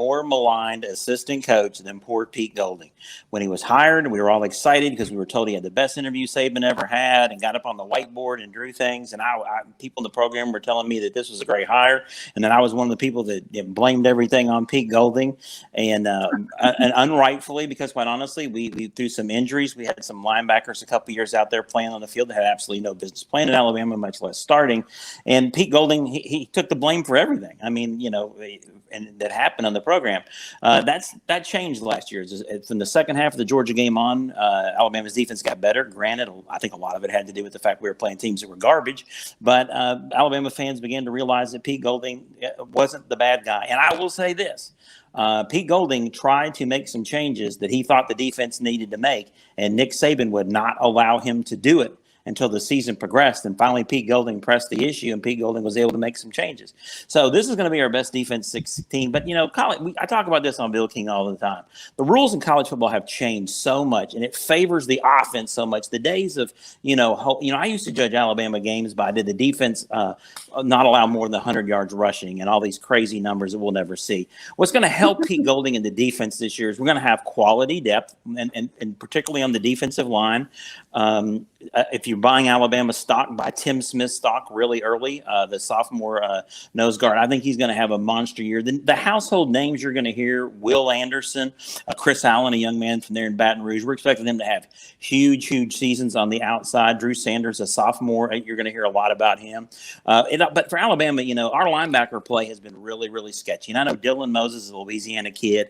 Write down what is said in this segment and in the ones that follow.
more maligned assistant coach than poor Pete Golding. When he was hired, we were all excited because we were told he had the best interview Saban ever had and got up on the whiteboard and drew things. And people in the program were telling me that this was a great hire. And then I was one of the people that blamed everything on Pete Golding, and unrightfully, because quite honestly, we through some injuries, we had some linebackers a couple years out there playing on the field that had absolutely no business playing in Alabama, much less starting. And Pete Golding, he took the blame for everything. I mean, and that happened on the program. That changed last year. It's in the second half of the Georgia game on. Alabama's defense got better. Granted, I think a lot of it had to do with the fact we were playing teams that were garbage. But Alabama fans began to realize that Pete Golding wasn't the bad guy. And I will say this. Pete Golding tried to make some changes that he thought the defense needed to make, and Nick Saban would not allow him to do it until the season progressed. And finally, Pete Golding pressed the issue, and Pete Golding was able to make some changes. So this is going to be our best defense 16. But, I talk about this on Bill King all the time. The rules in college football have changed so much, and it favors the offense so much. The days of, I used to judge Alabama games by did the defense not allow more than 100 yards rushing and all these crazy numbers that we'll never see. What's going to help Pete Golding in the defense this year is we're going to have quality depth, and particularly on the defensive line. If you're buying Alabama stock, buy Tim Smith stock really early, the sophomore nose guard. I think he's going to have a monster year. The household names you're going to hear, Will Anderson, Chris Allen, a young man from there in Baton Rouge. We're expecting them to have huge seasons on the outside. Drew Sanders, a sophomore, you're going to hear a lot about him. But for Alabama, our linebacker play has been really sketchy. And I know Dylan Moses is a Louisiana kid.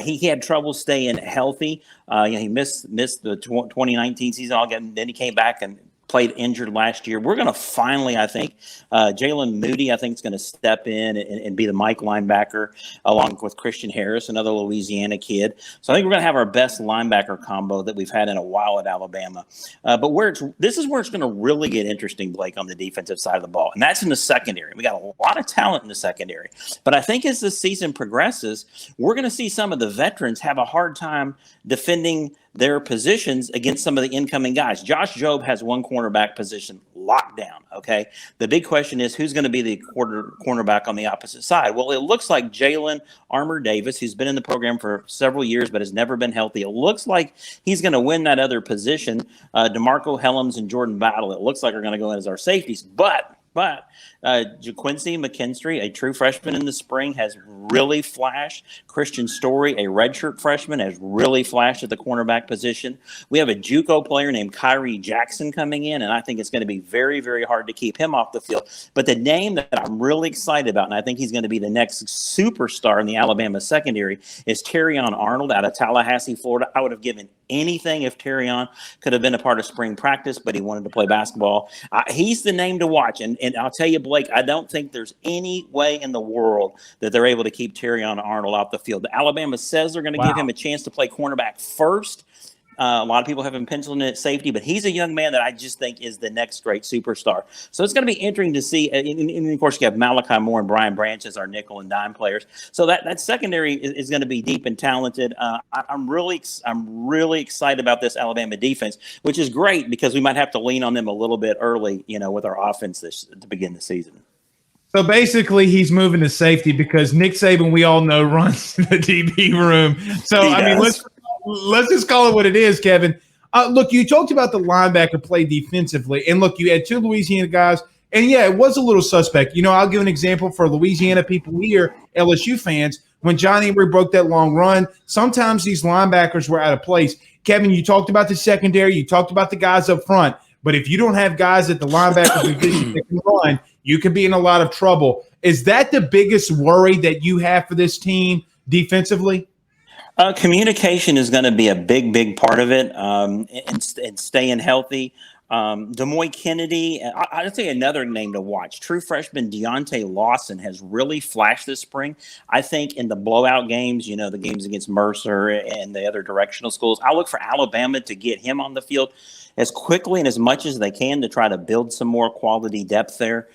He had trouble staying healthy. He missed the 2019 season all again. Then he came back and played injured last year. We're going to finally, I think, Jalen Moody, I think, is going to step in and be the Mike linebacker along with Christian Harris, another Louisiana kid. So I think we're going to have our best linebacker combo that we've had in a while at Alabama. But this is where it's going to really get interesting, Blake, on the defensive side of the ball. And that's in the secondary. We got a lot of talent in the secondary. But I think as the season progresses, we're going to see some of the veterans have a hard time defending their positions against some of the incoming guys. Josh Jobe has one cornerback position locked down, okay? The big question is who's going to be the cornerback on the opposite side? Well, it looks like Jalen Armour-Davis, who's been in the program for several years but has never been healthy. It looks like he's going to win that other position. DeMarco Helms and Jordan Battle, it looks like are going to go in as our safeties. But JaQuincy McKinstry, a true freshman in the spring, has really flashed. Christian Story, a redshirt freshman, has really flashed at the cornerback position. We have a JUCO player named Kyrie Jackson coming in, and I think it's going to be very, very hard to keep him off the field. But the name that I'm really excited about, and I think he's going to be the next superstar in the Alabama secondary, is Terrion Arnold out of Tallahassee, Florida. I would have given anything if Terrion could have been a part of spring practice, but he wanted to play basketball. He's the name to watch. And I'll tell you, Blake, I don't think there's any way in the world that they're able to keep Terrion Arnold off the field. Alabama says they're going to give him a chance to play cornerback first. A lot of people have him penciled in at safety, but he's a young man that I just think is the next great superstar. So it's going to be interesting to see. And of course, you have Malachi Moore and Brian Branch as our nickel and dime players. So that secondary is going to be deep and talented. I'm really excited about this Alabama defense, which is great because we might have to lean on them a little bit early, with our offense to begin the season. So basically, he's moving to safety because Nick Saban, we all know, runs the DB room. So let's just call it what it is, Kevin. Look, you talked about the linebacker play defensively, and look, you had two Louisiana guys, and yeah, it was a little suspect. I'll give an example for Louisiana people here, LSU fans. When John Emery broke that long run, sometimes these linebackers were out of place. Kevin, you talked about the secondary, you talked about the guys up front, but if you don't have guys at the linebacker position that can run, you could be in a lot of trouble. Is that the biggest worry that you have for this team defensively? Communication is going to be a big part of it, and staying healthy. Demoy Kennedy, I'd say another name to watch. True freshman Deontay Lawson has really flashed this spring. I think in the blowout games, the games against Mercer and the other directional schools, I look for Alabama to get him on the field as quickly and as much as they can to try to build some more quality depth there.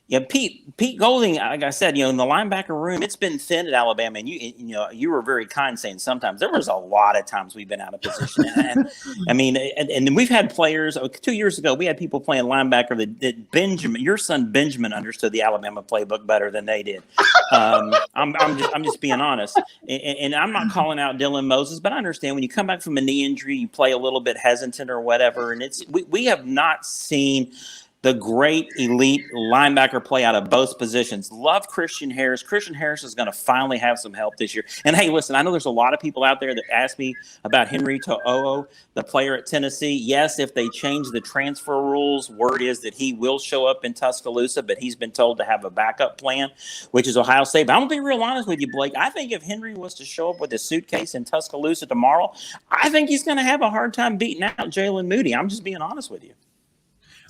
Yeah, Pete Golding, like I said, in the linebacker room, it's been thin at Alabama, and you were very kind saying sometimes there was a lot of times we've been out of position, and I mean, and we've had players. 2 years ago, we had people playing linebacker that Benjamin, your son Benjamin, understood the Alabama playbook better than they did. I'm just being honest, and I'm not calling out Dylan Moses, but I understand when you come back from a knee injury, you play a little bit hesitant or whatever, and we have not seen the great elite linebacker play out of both positions. Love Christian Harris. Christian Harris is going to finally have some help this year. And hey, listen, I know there's a lot of people out there that ask me about Henry To'o, the player at Tennessee. Yes, if they change the transfer rules, word is that he will show up in Tuscaloosa, but he's been told to have a backup plan, which is Ohio State. But I'm going to be real honest with you, Blake. I think if Henry was to show up with a suitcase in Tuscaloosa tomorrow, I think he's going to have a hard time beating out Jalen Moody. I'm just being honest with you.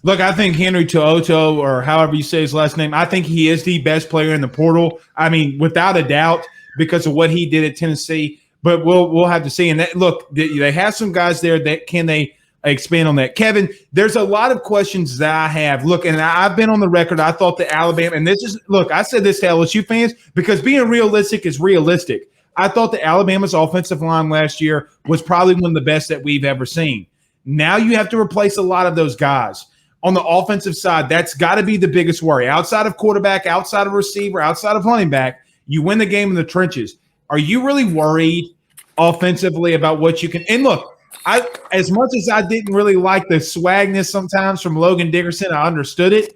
Look, I think Henry To'o, or however you say his last name, I think he is the best player in the portal. I mean, without a doubt, because of what he did at Tennessee. But we'll have to see. And look, they have some guys there that can they expand on that. Kevin, there's a lot of questions that I have. Look, and I've been on the record. I thought that Alabama, and I said this to LSU fans because being realistic is realistic. I thought that Alabama's offensive line last year was probably one of the best that we've ever seen. Now you have to replace a lot of those guys. On the offensive side, that's got to be the biggest worry. Outside of quarterback, outside of receiver, outside of running back, you win the game in the trenches. Are you really worried offensively about what you can – and look, as much as I didn't really like the swagness sometimes from Logan Dickerson, I understood it.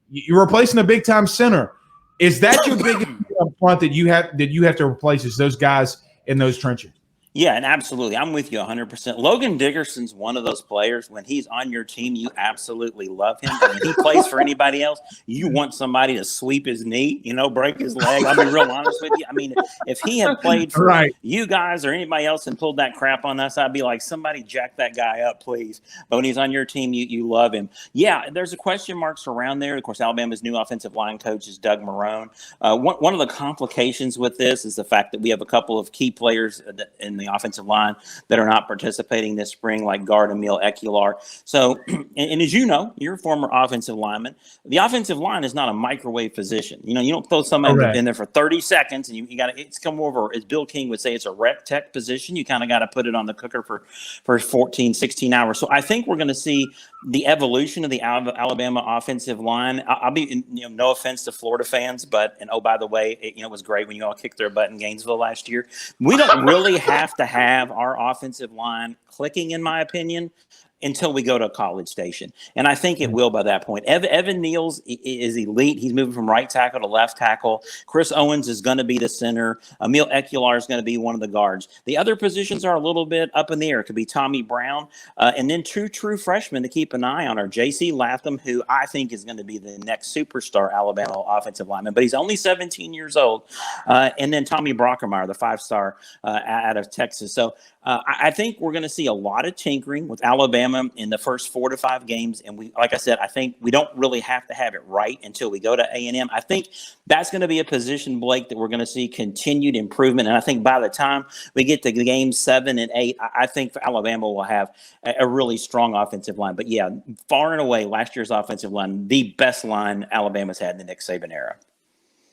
You're replacing a big-time center. Is that your biggest up front that you have to replace is those guys in those trenches? Yeah, and absolutely. I'm with you 100%. Logan Dickerson's one of those players. When he's on your team, you absolutely love him. And when he plays for anybody else, you want somebody to sweep his knee, break his leg. I'll be real honest with you. I mean, if he had played for you guys or anybody else and pulled that crap on us, I'd be like, somebody jack that guy up, please. But when he's on your team, you love him. Yeah, there's a question marks around there. Of course, Alabama's new offensive line coach is Doug Marrone. One of the complications with this is the fact that we have a couple of key players in the offensive line that are not participating this spring, like guard Emil Ecular. So, and as you know, you're a former offensive lineman. The offensive line is not a microwave position. You don't throw somebody who's been there for 30 seconds and you got to, it's come over, as Bill King would say, it's a rec tech position. You kind of got to put it on the cooker for 14, 16 hours. So I think we're going to see the evolution of the Alabama offensive line. I'll be, no offense to Florida fans, and oh, by the way, it was great when you all kicked their butt in Gainesville last year. We don't really have to have our offensive line clicking, in my opinion, until we go to a College Station. And I think it will by that point. Evan Neal's is elite. He's moving from right tackle to left tackle. Chris Owens is going to be the center. Emil Ecular is going to be one of the guards. The other positions are a little bit up in the air. It could be Tommy Brown. And then two true freshmen to keep an eye on are J.C. Latham, who I think is going to be the next superstar Alabama offensive lineman, but he's only 17 years old. And then Tommy Brockermeyer, the five-star out of Texas. So I think we're going to see a lot of tinkering with Alabama in the first 4 to 5 games. And like I said, I think we don't really have to have it right until we go to A&M. I think that's going to be a position, Blake, that we're going to see continued improvement. And I think by the time we get to games 7 and 8, I think Alabama will have a really strong offensive line. But yeah, far and away, last year's offensive line, the best line Alabama's had in the Nick Saban era.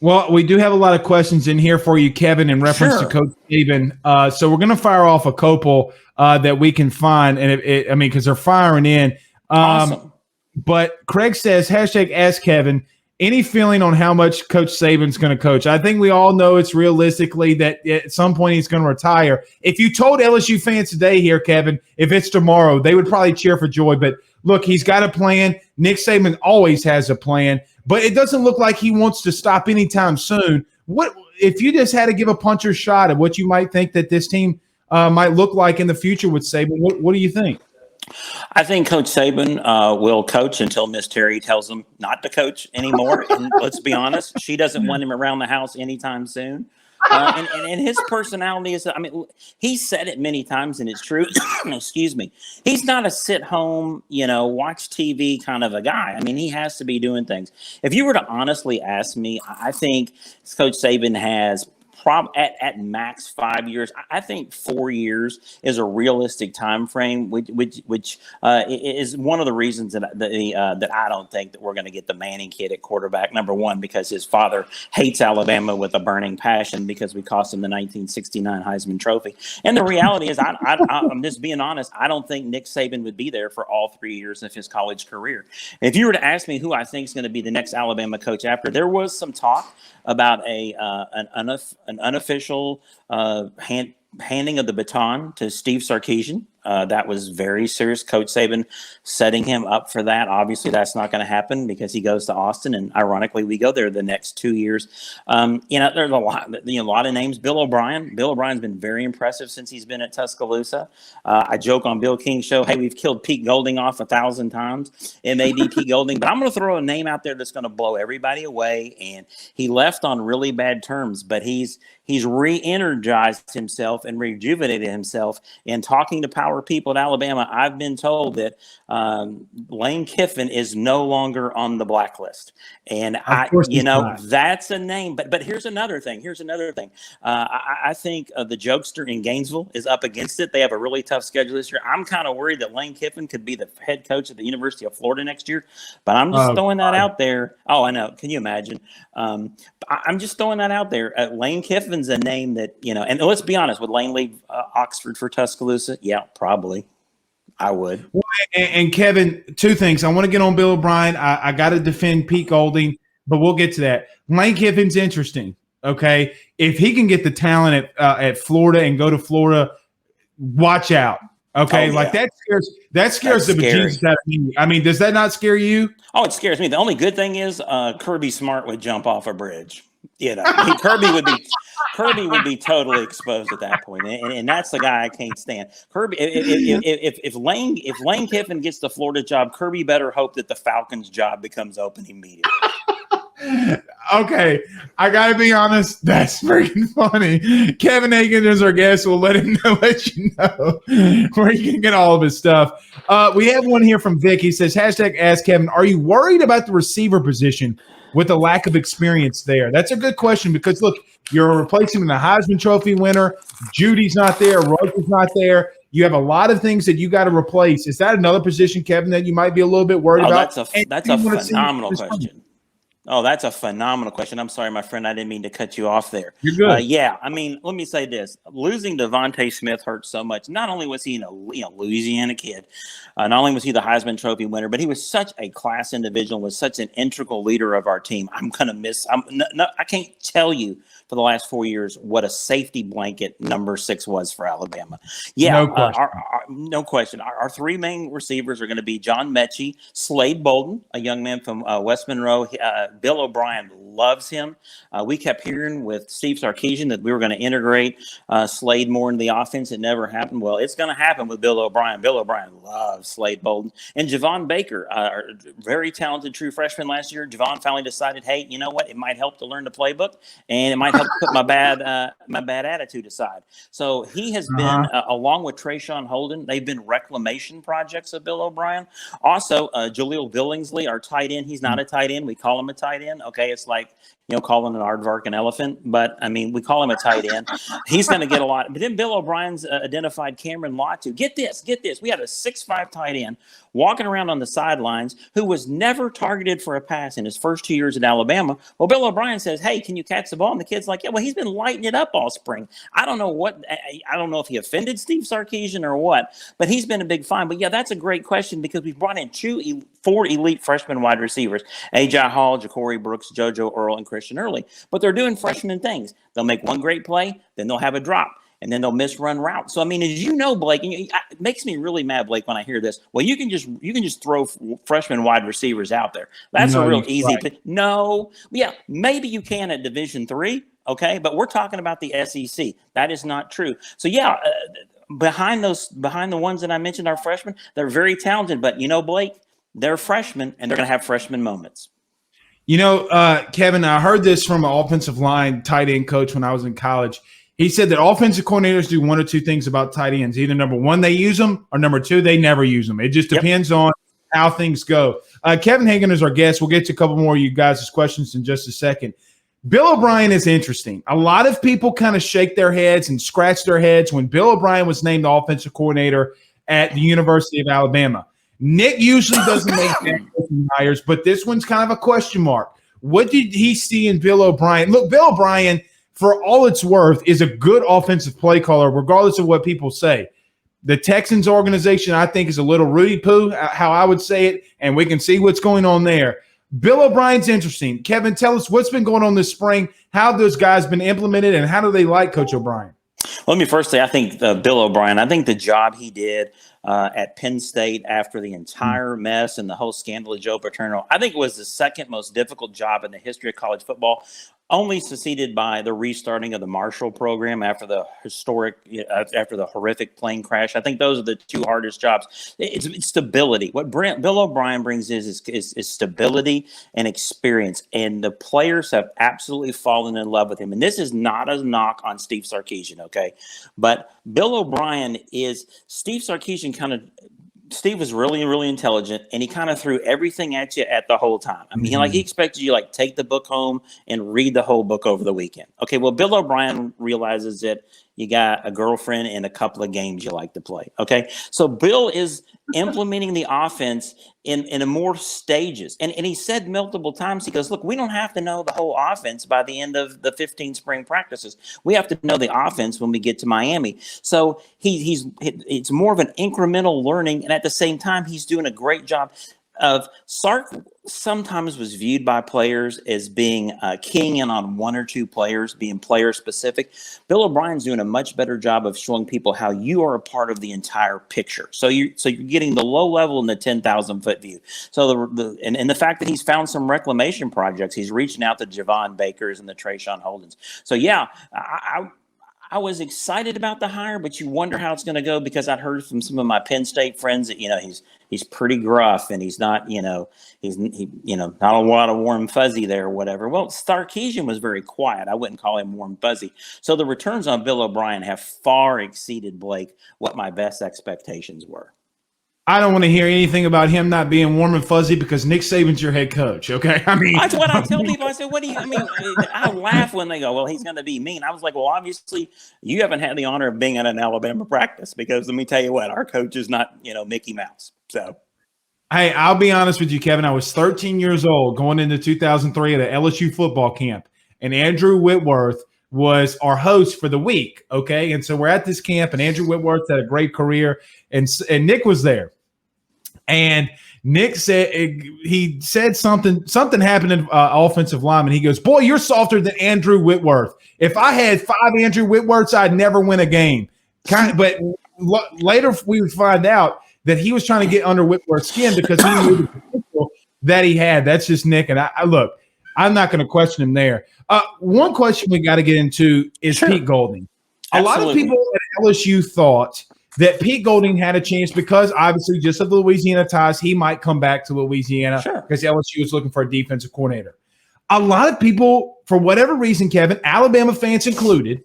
Well, we do have a lot of questions in here for you, Kevin, in reference to Coach Saban. So we're going to fire off a couple that we can find, and because they're firing in. Awesome. But Craig says, #ask Kevin, any feeling on how much Coach Saban's going to coach? I think we all know it's realistically that at some point he's going to retire. If you told LSU fans today here, Kevin, if it's tomorrow, they would probably cheer for joy. But look, he's got a plan. Nick Saban always has a plan. But it doesn't look like he wants to stop anytime soon. What if you just had to give a puncher's shot at what you might think that this team might look like in the future with Saban? What do you think? I think Coach Saban will coach until Miss Terry tells him not to coach anymore. And let's be honest, she doesn't want him around the house anytime soon. And his personality is, he said it many times and it's true. Excuse me. He's not a sit home, watch TV kind of a guy. He has to be doing things. If you were to honestly ask me, I think Coach Saban has at max 5 years. I think 4 years is a realistic time frame, which is one of the reasons that I don't think that we're going to get the Manning kid at quarterback. Number one, because his father hates Alabama with a burning passion because we cost him the 1969 Heisman Trophy. And the reality is, I'm just being honest, I don't think Nick Saban would be there for all 3 years of his college career. If you were to ask me who I think is going to be the next Alabama coach after, there was some talk about an unofficial handing of the baton to Steve Sarkisian. That was very serious. Coach Saban setting him up for that. Obviously, that's not going to happen because he goes to Austin, and ironically, we go there the next 2 years. There's a lot of names. Bill O'Brien. Bill O'Brien's been very impressive since he's been at Tuscaloosa. I joke on Bill King's show, hey, we've killed Pete Golding off 1,000 times. It may be Pete Golding, but I'm going to throw a name out there that's going to blow everybody away. And he left on really bad terms, but he's re-energized himself and rejuvenated himself in talking to power people at Alabama. I've been told that Lane Kiffin is no longer on the blacklist, and that's a name. But here's another thing. I think the jokester in Gainesville is up against it. They have a really tough schedule this year. I'm kind of worried that Lane Kiffin could be the head coach at the University of Florida next year. But I'm just throwing that out there. Oh, I know. Can you imagine? I'm just throwing that out there. Lane Kiffin's a name that, and let's be honest, would Lane leave Oxford for Tuscaloosa? Yeah, probably. I would. Well, and Kevin, two things. I want to get on Bill O'Brien. I got to defend Pete Golding, but we'll get to that. Lane Kiffin's interesting. Okay. If he can get the talent at Florida and go to Florida, watch out. Okay. That scares the bejesus out of me. I mean, does that not scare you? Oh, it scares me. The only good thing is Kirby Smart would jump off a bridge. Kirby would be totally exposed at that point, and that's the guy I can't stand. Kirby, if Lane Kiffin gets the Florida job, Kirby better hope that the Falcons job becomes open immediately. Okay, I gotta be honest. That's freaking funny. Kevin Hagan is our guest. We'll let you know where you can get all of his stuff. We have one here from Vic. He says, #Ask Kevin, are you worried about the receiver position with the lack of experience there? That's a good question because, look, you're replacing the Heisman Trophy winner. Judy's not there. Roger's not there. You have a lot of things that you got to replace. Is that another position, Kevin, that you might be a little bit worried about? That's a phenomenal question. Oh, that's a phenomenal question. I'm sorry, my friend. I didn't mean to cut you off there. You're good. Yeah, I mean, let me say this. Losing Devontae Smith hurts so much. Not only was he a Louisiana kid, not only was he the Heisman Trophy winner, but he was such a class individual, was such an integral leader of our team. I'm going to miss – I can't tell you for the last 4 years what a safety blanket number 6 was for Alabama. Yeah, no question. Our three main receivers are going to be John Mechie, Slade Bolden, a young man from West Monroe. Bill O'Brien loves him. We kept hearing with Steve Sarkisian that we were going to integrate Slade more into the offense. It never happened. Well, it's going to happen with Bill O'Brien. Bill O'Brien loves Slade Bolden. And Javon Baker, very talented true freshman last year. Javon finally decided, hey, you know what? It might help to learn the playbook, and it might help put my bad attitude aside. So he has been, along with Trayshawn Holden, they've been reclamation projects of Bill O'Brien. Also, Jaleel Billingsley, our tight end. He's not a tight end. We call him a tight end. Okay, it's like calling an aardvark an elephant, but I mean we call him a tight end. He's going to get a lot. But then Bill O'Brien's identified Cameron Latu. Get this. We had a 6'5" tight end walking around on the sidelines who was never targeted for a pass in his first 2 years at Alabama. Well, Bill O'Brien says, "Hey, can you catch the ball?" And the kid's like, "Yeah." Well, he's been lighting it up all spring. I don't know if he offended Steve Sarkisian or what, but he's been a big find. But yeah, that's a great question because we've brought in 4 elite freshman wide receivers: A.J. Hall, Ja'Cory Brooks, JoJo Earl, and Christian Early. But they're doing freshman things. They'll make one great play, then they'll have a drop, and then they'll misrun routes. So I mean, as you know, Blake, and it makes me really mad, Blake, when I hear this. Well, you can just throw freshman wide receivers out there. That's a real easy. Right. No, yeah, maybe you can at Division III. Okay, but we're talking about the SEC. That is not true. So yeah, behind the ones that I mentioned are freshmen. They're very talented, but Blake, they're freshmen, and they're going to have freshman moments. Kevin, I heard this from an offensive line tight end coach when I was in college. He said that offensive coordinators do one or two things about tight ends. Either number one, they use them, or number two, they never use them. It just depends on how things go. Kevin Hagan is our guest. We'll get to a couple more of you guys' questions in just a second. Bill O'Brien is interesting. A lot of people kind of shake their heads and scratch their heads when Bill O'Brien was named the offensive coordinator at the University of Alabama. Nick usually doesn't make hires, but this one's kind of a question mark. What did he see in Bill O'Brien? Look, Bill O'Brien, for all it's worth, is a good offensive play caller, regardless of what people say. The Texans organization, I think, is a little Rudy Poo, how I would say it, and we can see what's going on there. Bill O'Brien's interesting. Kevin, tell us what's been going on this spring, how those guys been implemented, and how do they like Coach O'Brien? Let me first say, I think Bill O'Brien, I think the job he did at Penn State after the entire mess and the whole scandal of Joe Paterno, I think it was the second most difficult job in the history of college football, only succeeded by the restarting of the Marshall program after the horrific plane crash. I think those are the two hardest jobs. It's stability. What Bill O'Brien brings is stability and experience, and the players have absolutely fallen in love with him. And this is not a knock on Steve Sarkisian, okay? But Bill O'Brien Steve Sarkisian Steve was really, really intelligent, and he kind of threw everything at you at the whole time. I mean, he expected you to take the book home and read the whole book over the weekend. Okay, well, Bill O'Brien realizes that you got a girlfriend and a couple of games you like to play. Okay, so Bill is implementing the offense in more stages. And he said multiple times, he goes, look, we don't have to know the whole offense by the end of the 15 spring practices. We have to know the offense when we get to Miami. So it's more of an incremental learning. And at the same time, he's doing a great job of Sark sometimes was viewed by players as being keying in on one or two players, being player specific. Bill O'Brien's doing a much better job of showing people how you are a part of the entire picture. So you're getting the low level and the 10,000 foot view. So the fact that he's found some reclamation projects, he's reaching out to Javon Bakers and the Trayshawn Holdens. So yeah, I was excited about the hire, but you wonder how it's going to go, because I'd heard from some of my Penn State friends that, he's pretty gruff and he's not, not a lot of warm fuzzy there or whatever. Well, Sarkisian was very quiet. I wouldn't call him warm fuzzy. So the returns on Bill O'Brien have far exceeded, Blake, what my best expectations were. I don't want to hear anything about him not being warm and fuzzy, because Nick Saban's your head coach. Okay. I mean, that's what I tell people. I said, I laugh when they go, well, he's going to be mean. I was like, well, obviously you haven't had the honor of being at an Alabama practice, because let me tell you what, our coach is not, Mickey Mouse. So, hey, I'll be honest with you, Kevin. I was 13 years old going into 2003 at an LSU football camp, and Andrew Whitworth was our host for the week. Okay. And so we're at this camp, and Andrew Whitworth had a great career, and Nick was there. And Nick said something happened in offensive lineman. He goes, boy, you're softer than Andrew Whitworth. If I had 5 Andrew Whitworths, I'd never win a game. But later we would find out that he was trying to get under Whitworth's skin, because he knew the potential that he had. That's just Nick. And I look, I'm not going to question him there. One question we got to get into is Pete Golding. A lot of people at LSU thought that Pete Golding had a chance, because obviously just of the Louisiana ties, he might come back to Louisiana, because LSU was looking for a defensive coordinator. A lot of people, for whatever reason, Kevin, Alabama fans included,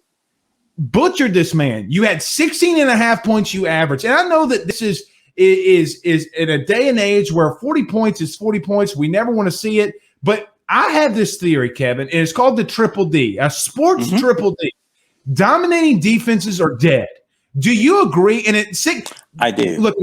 butchered this man. You had 16.5 points you averaged. And I know that this is in a day and age where 40 points is 40 points. We never want to see it. But I have this theory, Kevin, and it's called the triple D, a sports triple D. Dominating defenses are dead. Do you agree? And I do. Look,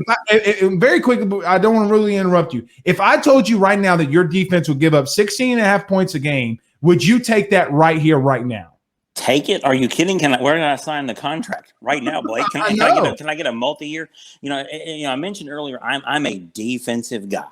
very quickly, I don't want to really interrupt you. If I told you right now that your defense would give up 16.5 points a game, would you take that right here, right now? Take it? Are you kidding? Where can I sign the contract right now, Blake? Can I get a multi-year? I mentioned earlier, I'm a defensive guy.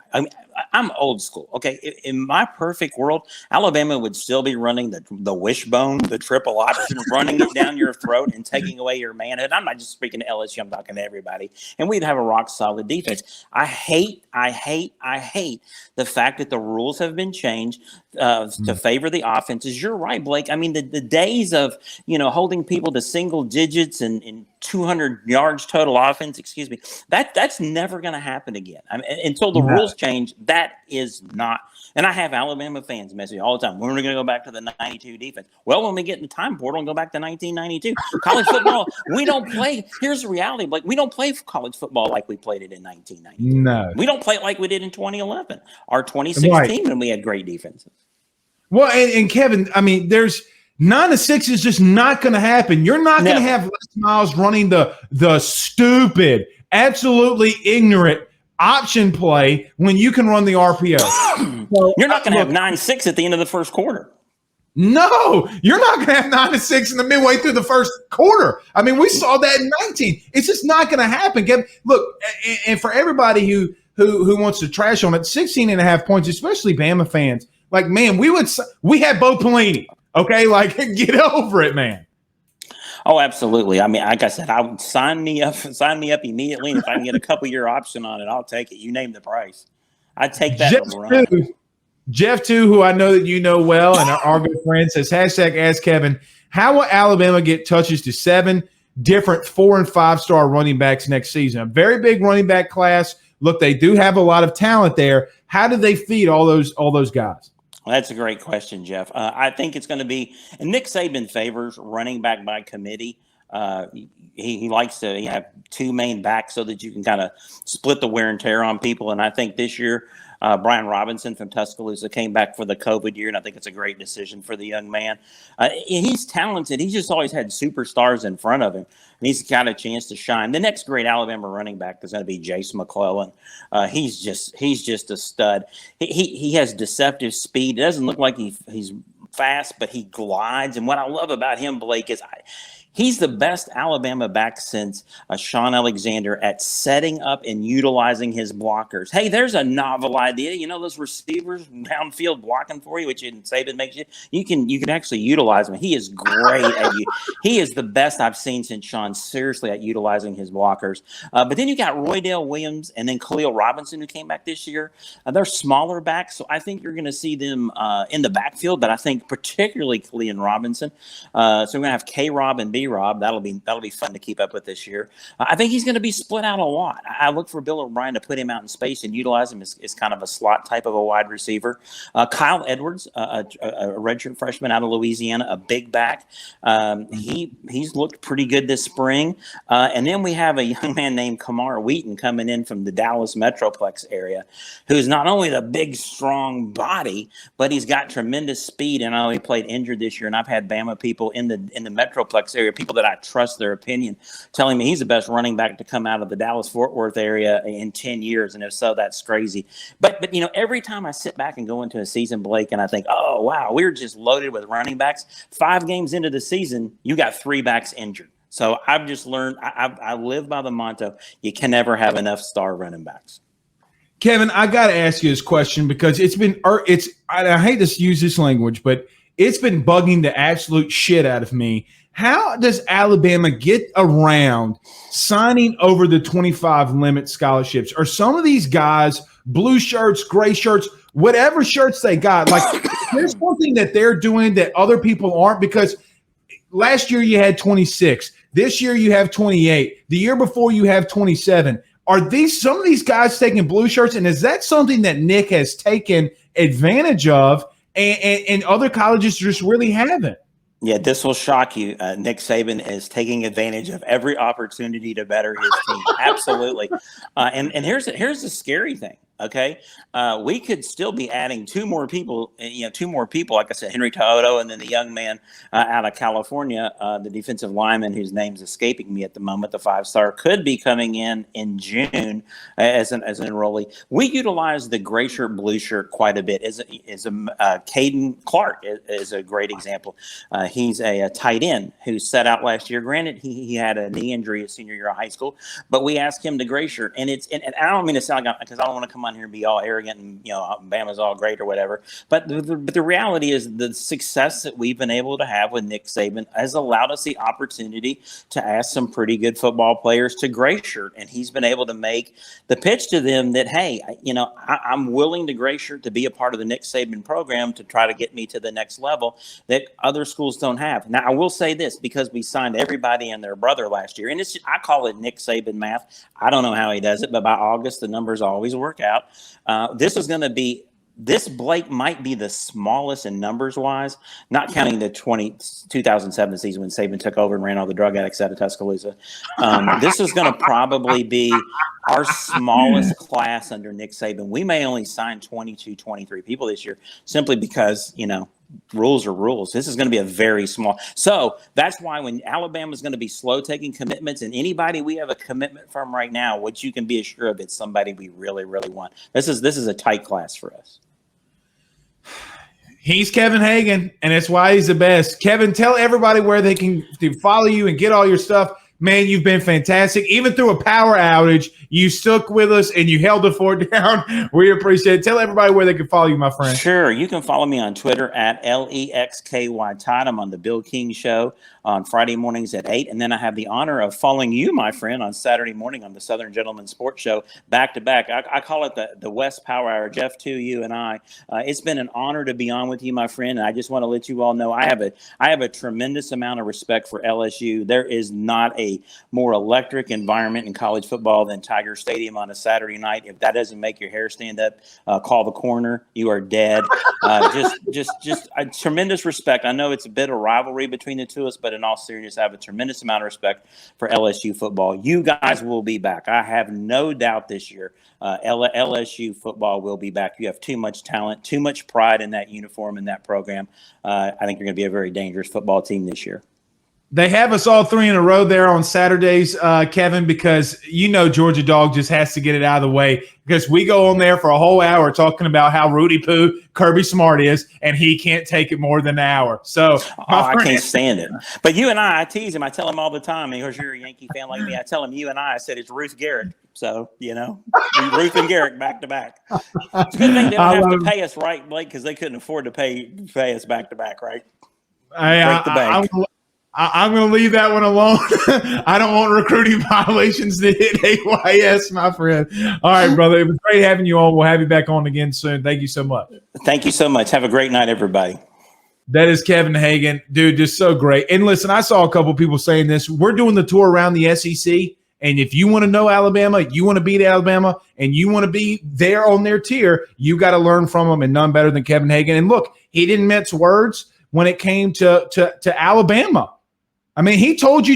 I'm old school. Okay, in my perfect world, Alabama would still be running the wishbone, the triple option, running it down your throat and taking away your manhood. I'm not just speaking to LSU. I'm talking to everybody, and we'd have a rock solid defense. I hate the fact that the rules have been changed to favor the offenses. You're right, Blake. I mean, the days of holding people to single digits and 200 yards total offense, that's never going to happen again. Until the rules change, that is not. And I have Alabama fans message me all the time. When are we going to go back to the 92 defense? Well, when we get in the time portal and go back to 1992. College football, we don't play. Here's the reality, Blake. We don't play college football like we played it in 1992. No. We don't play it like we did in 2011 or 2016 when we had great defenses. Well, and Kevin, I mean, there's 9-6 is just not going to happen. You're not going to have Les Miles running the stupid, absolutely ignorant option play when you can run the RPO. So, you're not going to have 9-6 at the end of the first quarter. No, you're not going to have 9-6 in the midway through the first quarter. I mean, we saw that in 19. It's just not going to happen. Kevin, look, and for everybody who wants to trash on it, 16.5 points, especially Bama fans. Like, man, we had Bo Pelini. Okay, like, get over it, man. Oh, absolutely. I mean, like I said, I would sign me up immediately. And if I can get a couple-year option on it, I'll take it. You name the price. I'd take that. Jeff, too, who I know that you know well, and our good friend, says, #Ask Kevin, how will Alabama get touches to 7 different 4- and 5-star running backs next season? A very big running back class. Look, they do have a lot of talent there. How do they feed all those guys? Well, that's a great question, Jeff. I think it's going to be – and Nick Saban favors running back by committee. He likes to have 2 main backs so that you can kind of split the wear and tear on people. And I think this year Brian Robinson from Tuscaloosa came back for the COVID year, and I think it's a great decision for the young man. He's talented. He's just always had superstars in front of him, and he's got a chance to shine. The next great Alabama running back is going to be Jace McClellan. He's just a stud. He has deceptive speed. It doesn't look like he's fast, but he glides. And what I love about him, Blake, is he's the best Alabama back since Sean Alexander at setting up and utilizing his blockers. Hey, there's a novel idea. You know, those receivers downfield blocking for you, which Saban makes you can actually utilize him. He is great at you. He is the best I've seen since Sean, seriously, at utilizing his blockers. But then you got Roydale Williams and then Khalil Robinson, who came back this year. They're smaller backs, so I think you're going to see them in the backfield, but I think particularly Khalil Robinson. So we're going to have K-Rob and B-Rob. That'll be fun to keep up with this year. I think he's going to be split out a lot. I look for Bill O'Brien to put him out in space and utilize him as kind of a slot type of a wide receiver. Kyle Edwards, a redshirt freshman out of Louisiana, a big back. He's looked pretty good this spring. And then we have a young man named Kamar Wheaton coming in from the Dallas Metroplex area, who's not only the big, strong body, but he's got tremendous speed. And I know he played injured this year, and I've had Bama people in the Metroplex area, people that I trust their opinion, telling me he's the best running back to come out of the Dallas-Fort Worth area in 10 years. And if so, that's crazy. But you know, every time I sit back and go into a season, Blake, and I think, oh, wow, we're just loaded with running backs. 5 games into the season, you got 3 backs injured. So I've just learned, I live by the motto, you can never have enough star running backs. Kevin, I got to ask you this question because I hate to use this language, but it's been bugging the absolute shit out of me. How does Alabama get around signing over the 25 limit scholarships? Are some of these guys blue shirts, gray shirts, whatever shirts they got? Like, there's one thing that they're doing that other people aren't, because last year you had 26. This year you have 28. The year before you have 27. Are some of these guys taking blue shirts? And is that something that Nick has taken advantage of and other colleges just really haven't? Yeah, this will shock you. Nick Saban is taking advantage of every opportunity to better his team. Absolutely. And here's the scary thing. Okay, we could still be adding 2 more people. Like I said, Henry To'oto, and then the young man out of California, the defensive lineman whose name's escaping me at the moment, the 5-star, could be coming in June as an enrollee. We utilize the gray shirt, blue shirt quite a bit. Caden Clark is a great example. He's a tight end who set out last year. Granted, he had a knee injury his senior year of high school, but we asked him to gray shirt, and I don't mean to sound like, because I don't want to come on here and be all arrogant and Bama's all great or whatever. But the reality is the success that we've been able to have with Nick Saban has allowed us the opportunity to ask some pretty good football players to gray shirt, and he's been able to make the pitch to them that, hey, I'm willing to gray shirt to be a part of the Nick Saban program to try to get me to the next level that other schools don't have. Now, I will say this, because we signed everybody and their brother last year, and I call it Nick Saban math. I don't know how he does it, but by August, the numbers always work out. This Blake might be the smallest in numbers wise, not counting the 2007 season when Saban took over and ran all the drug addicts out of Tuscaloosa. This is going to probably be our smallest class under Nick Saban. We may only sign 22, 23 people this year, simply because, rules are rules. This is going to be a very small. So that's why when Alabama's going to be slow taking commitments, and anybody we have a commitment from right now, what you can be assured of, it's somebody we really, really want. This is a tight class for us. He's Kevin Hagan, and it's why he's the best. Kevin, tell everybody where they can follow you and get all your stuff. Man, you've been fantastic. Even through a power outage, you stuck with us and you held the fort down. We appreciate it. Tell everybody where they can follow you, my friend. Sure. You can follow me on Twitter at LEXKY Todd. I'm on the Bill King Show on Friday mornings at 8. And then I have the honor of following you, my friend, on Saturday morning on the Southern Gentleman Sports Show, back to back. I call it the West Power Hour. Jeff, too, you and I. It's been an honor to be on with you, my friend. And I just want to let you all know I have a tremendous amount of respect for LSU. There is not a more electric environment in college football than Tiger Stadium on a Saturday night. If that doesn't make your hair stand up, call the coroner. You are dead. Just a tremendous respect. I know it's a bit of rivalry between the two of us, but in all seriousness, I have a tremendous amount of respect for LSU football. You guys will be back. I have no doubt this year. LSU football will be back. You have too much talent, too much pride in that uniform and that program. I think you're going to be a very dangerous football team this year. They have us all three in a row there on Saturdays, Kevin, because Georgia Dog just has to get it out of the way because we go on there for a whole hour talking about how Rudy Poo, Kirby Smart is, and he can't take it more than an hour. So I can't stand it. But you and I tease him. I tell him all the time, because you're a Yankee fan like me, I tell him you and I said it's Ruth Garrett. So, Ruth and Garrett back to back. It's a good thing they don't have to pay us, right, Blake, because they couldn't afford to pay us back to back, right? Break the bank. I'm going to leave that one alone. I don't want recruiting violations to hit AYS, my friend. All right, brother. It was great having you on. We'll have you back on again soon. Thank you so much. Thank you so much. Have a great night, everybody. That is Kevin Hagan. Dude, just so great. And listen, I saw a couple people saying this. We're doing the tour around the SEC. And if you want to know Alabama, you want to beat Alabama, and you want to be there on their tier, you got to learn from them, and none better than Kevin Hagan. And look, he didn't mince words when it came to Alabama. I mean, he told you just